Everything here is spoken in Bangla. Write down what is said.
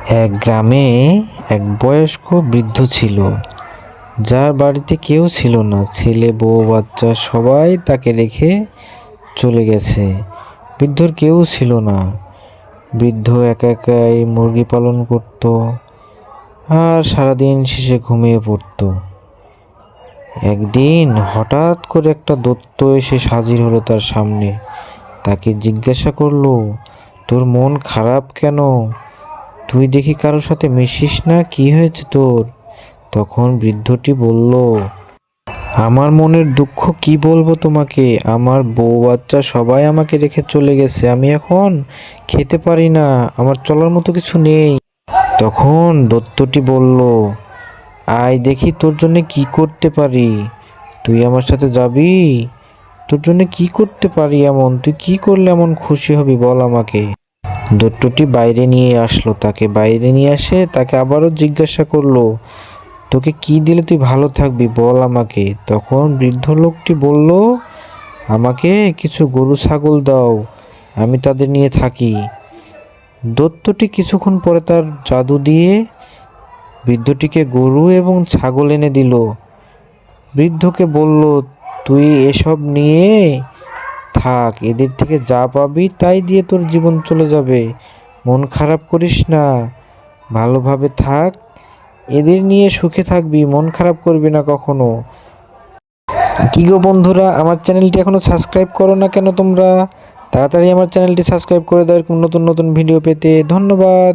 এক গ্রামে এক বয়স্ক বৃদ্ধ ছিল, যার বাড়িতে কেউ ছিল না। ছেলে, বউ, বাচ্চা সবাই তাকে রেখে চলে গেছে। বৃদ্ধর কেউ ছিল না। বৃদ্ধ একা একাই মুরগি পালন করত আর সারাদিন শেষে ঘুমিয়ে পড়ত। একদিন হঠাৎ করে একটা দৈত্য এসে হাজির হলো তার সামনে। তাকে জিজ্ঞাসা করলো, তোর মন খারাপ কেন? তুই দেখি কারোর সাথে মিশিস না, কি হয়েছে তোর? তখন বৃদ্ধটি বলল, আমার মনের দুঃখ কি বলবো তোমাকে। আমার বউ বাচ্চা সবাই আমাকে রেখে চলে গেছে। আমি এখন খেতে পারি না, আমার চলার মতো কিছু নেই। তখন দৈত্যটি বলল, আয় দেখি তোর জন্য কি করতে পারি। তুই আমার সাথে যাবি? তোর জন্য কি করতে পারি এমন? তুই কি করলে এমন খুশি হবি বল আমাকে। দৈত্যটি বাইরে নিয়ে আসলো। তাকে বাইরে নিয়ে আসে তাকে আবারও জিজ্ঞাসা করলো, তোকে কি দিলে তুই ভালো থাকবি বল আমাকে। তখন বৃদ্ধ লোকটি বলল, আমাকে কিছু গরু ছাগল দাও, আমি তাদের নিয়ে থাকি। দৈত্যটি কিছুক্ষণ পরে তার জাদু দিয়ে বৃদ্ধটিকে গরু এবং ছাগল এনে দিল। বৃদ্ধকে বলল, তুই এসব নিয়ে থাক, এদের থেকে যা পাবি তাই দিয়ে তোর জীবন চলে যাবে। মন খারাপ করিস না, ভালোভাবে থাক, এদের নিয়ে সুখে থাকবি, মন খারাপ করবি না কখনো। কি গো বন্ধুরা, আমার চ্যানেলটি এখনো সাবস্ক্রাইব করো না কেন তোমরা? তাড়াতাড়ি আমার চ্যানেলটি সাবস্ক্রাইব করে দাও এরকম নতুন নতুন ভিডিও পেতে। ধন্যবাদ।